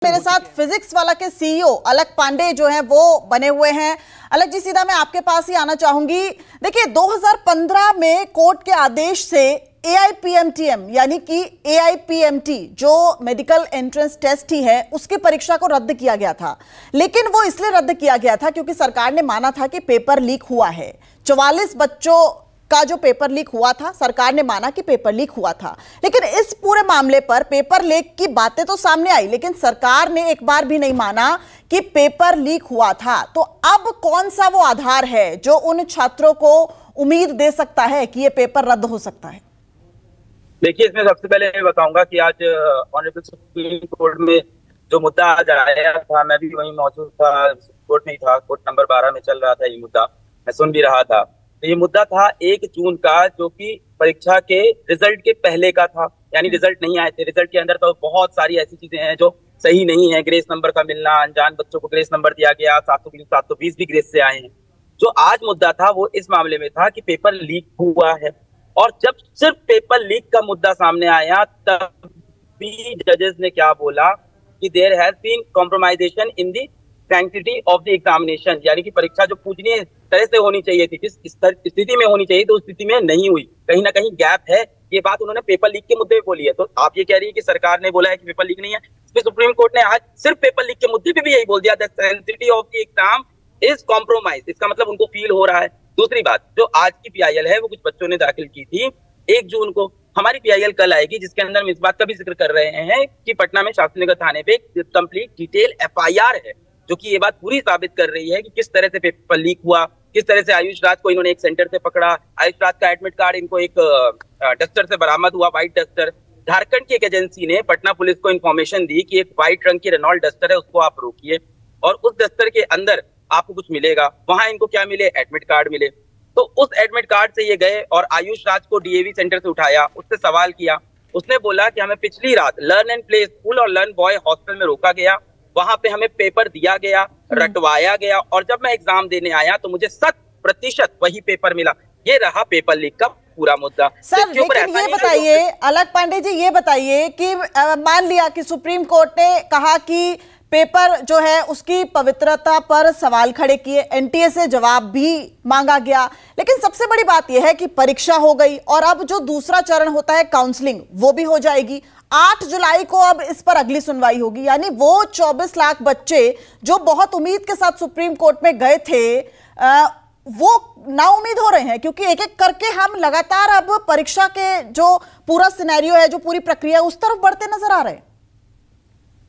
मेरे साथ फिजिक्स वाला के सीईओ अलक पांडे जो हैं वो बने हुए हैं। अलक जी, सीधा मैं आपके पास ही आना चाहूंगी। देखिए, 2015 में कोर्ट के आदेश से AIPMTM यानी कि AIPMT जो मेडिकल एंट्रेंस टेस्ट ही है उसकी परीक्षा को रद्द किया गया था। लेकिन वो इसलिए रद्द किया गया था क्योंकि सरकार ने माना था कि पेपर लीक हुआ है। 44 बच्चों का जो पेपर लीक हुआ था, सरकार ने माना कि पेपर लीक हुआ था। लेकिन इस पूरे मामले पर पेपर लीक की बातें तो सामने आई, लेकिन सरकार ने एक बार भी नहीं माना कि पेपर लीक हुआ था। तो अब कौन सा वो आधार है जो उन छात्रों को उम्मीद दे सकता है कि ये पेपर रद्द हो सकता है? देखिए, इसमें सबसे पहले मैं बताऊंगा कि आज ऑनरेबल सुप्रीम कोर्ट में जो मुद्दा आज आया था, मैं भी वहीं मौजूद था, कोर्ट में ही था। कोर्ट नंबर 12 में चल रहा था ये मुद्दा, मैं सुन भी रहा था। तो ये मुद्दा था 1 जून का, जो कि परीक्षा के रिजल्ट के पहले का था। यानी रिजल्ट नहीं आए थे, रिजल्ट के अंदर तो बहुत सारी ऐसी चीजें हैं जो सही नहीं है। ग्रेस नंबर का मिलना, अनजान बच्चों को ग्रेस नंबर दिया गया, 720 भी ग्रेस से आए हैं। जो आज मुद्दा था वो इस मामले में था कि पेपर लीक हुआ है। और जब सिर्फ पेपर लीक का मुद्दा सामने आया तब भी जजेस ने क्या बोला कि there has been compromisation in the sanctity of the examination, यानी कि परीक्षा जो पूजनीय तरह से होनी चाहिए थी, जिस स्थिति में होनी चाहिए तो उस स्थिति में नहीं हुई, कहीं ना कहीं गैप है। ये बात उन्होंने पेपर लीक के मुद्दे में बोली है। तो आप ये कह रही है कि सरकार ने बोला है कि पेपर लीक नहीं है। इसमें सुप्रीम कोर्ट ने आज सिर्फ पेपर लीक के मुद्दे पे भी यही बोल दिया, the sanctity of the exam is compromise. इसका मतलब उनको फील हो रहा है। दूसरी बात, जो आज की PIL है वो कुछ बच्चों ने दाखिल की थी 1 जून को। हमारी PIL कल आएगी, जिसके अंदर हम इस बात का भी जिक्र कर रहे हैं कि पटना में शास्त्री नगर थाने पे कंप्लीट डिटेल FIR है, जो कि ये बात पूरी साबित कर रही है कि किस तरह से पेपर लीक हुआ, किस तरह से आयुष राज को इन्होंने एक सेंटर से पकड़ा। आयुष राज का एडमिट कार्ड इनको एक डस्टर से बरामद हुआ, व्हाइट डस्टर। झारखंड की एक एजेंसी ने पटना पुलिस को इन्फॉर्मेशन दी कि एक व्हाइट रंग की रेनॉल्ट डस्टर है, उसको आप रोकिए और उस डस्टर के अंदर आपको कुछ मिलेगा। वहां इनको क्या मिले? एडमिट कार्ड मिले। तो उस एडमिट कार्ड से ये गए और आयुष राज को DAV सेंटर से उठाया, उससे सवाल किया। उसने बोला कि हमें पिछली रात लर्न एंड प्ले स्कूल और लर्न बॉय हॉस्टल में रोका गया, वहां पे हमें पेपर दिया गया, रटवाया गया, और जब मैं एग्जाम देने आया तो मुझे 100% वही पेपर मिला। ये रहा पेपर लीक का पूरा मुद्दा। सर, लेकिन ये बताइए अलक पांडे जी, ये बताइए कि मान लिया कि सुप्रीम कोर्ट ने कहा कि पेपर जो है उसकी पवित्रता पर सवाल खड़े किए, NTA से जवाब भी मांगा गया, लेकिन सबसे बड़ी बात यह है कि परीक्षा हो गई और अब जो दूसरा चरण होता है काउंसलिंग, वो भी हो जाएगी। 8 जुलाई को अब इस पर अगली सुनवाई होगी। यानी वो 24 लाख बच्चे जो बहुत उम्मीद के साथ सुप्रीम कोर्ट में गए थे, वो नाउम्मीद हो रहे हैं, क्योंकि एक एक करके हम लगातार अब परीक्षा के जो पूरा सिनेरियो है, जो पूरी प्रक्रिया, उस तरफ बढ़ते नजर आ रहे हैं।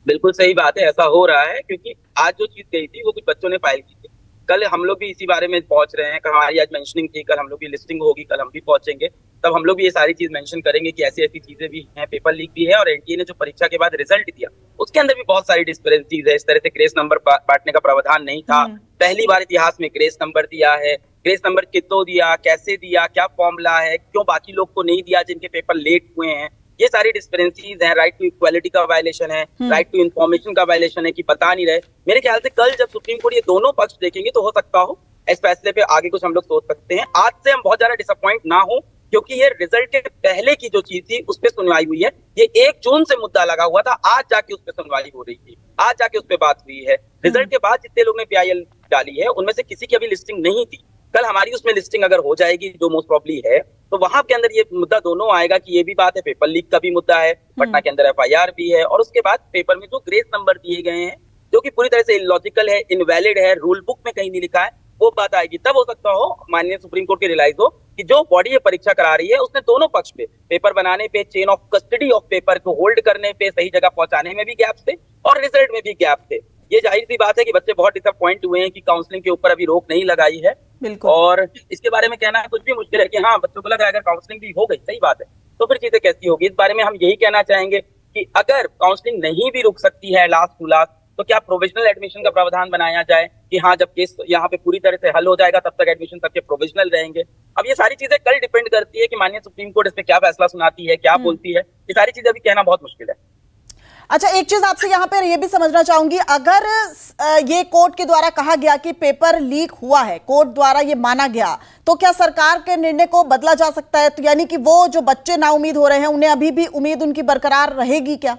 बिल्कुल सही बात है, ऐसा हो रहा है क्योंकि आज जो चीज गई थी वो कुछ बच्चों ने फाइल की थी। कल हम लोग भी इसी बारे में पहुंच रहे हैं, हमारी आज मेंशनिंग थी, कल हम लोग की लिस्टिंग होगी, कल हम भी पहुंचेंगे, तब हम लोग भी ये सारी चीज मेंशन करेंगे कि ऐसी ऐसी चीजें भी हैं, पेपर लीक भी है। और NTA ने जो परीक्षा के बाद रिजल्ट दिया उसके अंदर भी बहुत सारी डिस्पेरेंसीज है। इस तरह से ग्रेस नंबर बांटने का प्रावधान नहीं था। पहली बार इतिहास में ग्रेस नंबर दिया है। ग्रेस नंबर कितना दिया, कैसे दिया, क्या फॉर्मूला है, क्यों बाकी लोग को नहीं दिया जिनके पेपर लेट हुए हैं, ये सारी डिस्पेरेंसीज हैं। राइट टू इक्वालिटी का वायलेशन है, राइट टू इन्फॉर्मेशन का वायलेशन है कि पता नहीं रहे। मेरे ख्याल से कल जब सुप्रीम कोर्ट ये दोनों पक्ष देखेंगे तो हो सकता हो इस फैसले पे आगे कुछ हम लोग सोच सकते हैं। आज से हम बहुत ज्यादा डिसअपॉइंट ना हो, क्योंकि ये रिजल्ट के पहले की जो चीज थी उस पर सुनवाई हुई है। ये 1 जून से मुद्दा लगा हुआ था, आज जाके उस पर सुनवाई हो रही थी, आज जाके उस पर बात हुई है। रिजल्ट के बाद जितने लोग ने PIL डाली है उनमें से किसी की अभी लिस्टिंग नहीं थी। कल हमारी उसमें लिस्टिंग अगर हो जाएगी, जो मोस्ट प्रॉब्ली है, तो वहां के अंदर ये मुद्दा दोनों आएगा कि ये भी बात है, पेपर लीक का भी मुद्दा है, पटना के अंदर FIR भी है, और उसके बाद पेपर में जो ग्रेस नंबर दिए गए हैं जो कि पूरी तरह से इलॉजिकल है, इनवैलिड है, रूल बुक में कहीं नहीं लिखा है, वो बात आएगी। तब हो सकता हो माननीय सुप्रीम कोर्ट के रियलाइज हो कि जो बॉडी ये परीक्षा करा रही है उसने दोनों पक्ष पे, पेपर बनाने पे, chain of custody of paper को होल्ड करने पे, सही जगह पहुंचाने में भी गैप थे और रिजल्ट में भी गैप थे। ये जाहिर सी बात है कि बच्चे बहुत डिसअपॉइंट हुए हैं कि काउंसलिंग के ऊपर अभी रोक नहीं लगाई है। और इसके बारे में कहना कुछ भी मुश्किल है कि हाँ, बच्चों को लग रहा है अगर काउंसलिंग भी हो गई, सही बात है, तो फिर चीजें कैसी होगी। इस बारे में हम यही कहना चाहेंगे कि अगर काउंसलिंग नहीं भी रुक सकती है लास्ट टू लास्ट, तो क्या प्रोविजनल एडमिशन का प्रावधान बनाया जाए कि हाँ, जब केस यहाँ पे पूरी तरह से हल हो जाएगा तब तक एडमिशन सबके प्रोविजनल रहेंगे। अब ये सारी चीजें कल डिपेंड करती है कि माननीय सुप्रीम कोर्ट इस पे क्या फैसला सुनाती है, क्या बोलती है। ये सारी चीजें अभी कहना बहुत मुश्किल है। अच्छा, एक चीज आपसे यहाँ पर ये भी समझना चाहूंगी, अगर ये कोर्ट के द्वारा कहा गया कि पेपर लीक हुआ है, कोर्ट द्वारा ये माना गया, तो क्या सरकार के निर्णय को बदला जा सकता है? तो यानी कि वो जो बच्चे नाउम्मीद हो रहे हैं उन्हें अभी भी उम्मीद उनकी बरकरार रहेगी क्या?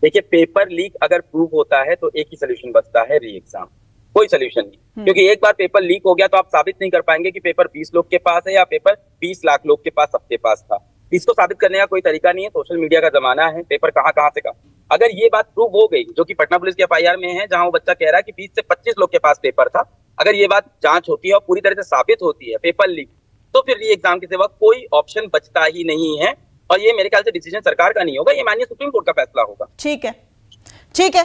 देखिए, पेपर लीक अगर प्रूव होता है तो एक ही सोल्यूशन बचता है, री एग्जाम। कोई सोल्यूशन नहीं, क्योंकि एक बार पेपर लीक हो गया तो आप साबित नहीं कर पाएंगे कि पेपर 20 लोग के पास है या पेपर 20 लाख लोग के पास, सबके पास था। इसको साबित करने का कोई तरीका नहीं है। सोशल मीडिया का जमाना है, पेपर कहां से कहां। अगर ये बात प्रूव हो गई, जो कि पटना पुलिस के एफआईआर में है, जहां वो बच्चा कह रहा है कि 20 से 25 लोग के पास पेपर था, अगर ये बात जांच होती है और पूरी तरह से साबित होती है पेपर लीक, तो फिर री एग्जाम के सिवा कोई ऑप्शन बचता ही नहीं है। और ये मेरे ख्याल से डिसीजन सरकार का नहीं होगा, ये माननीय सुप्रीम कोर्ट का फैसला होगा। ठीक है, ठीक है।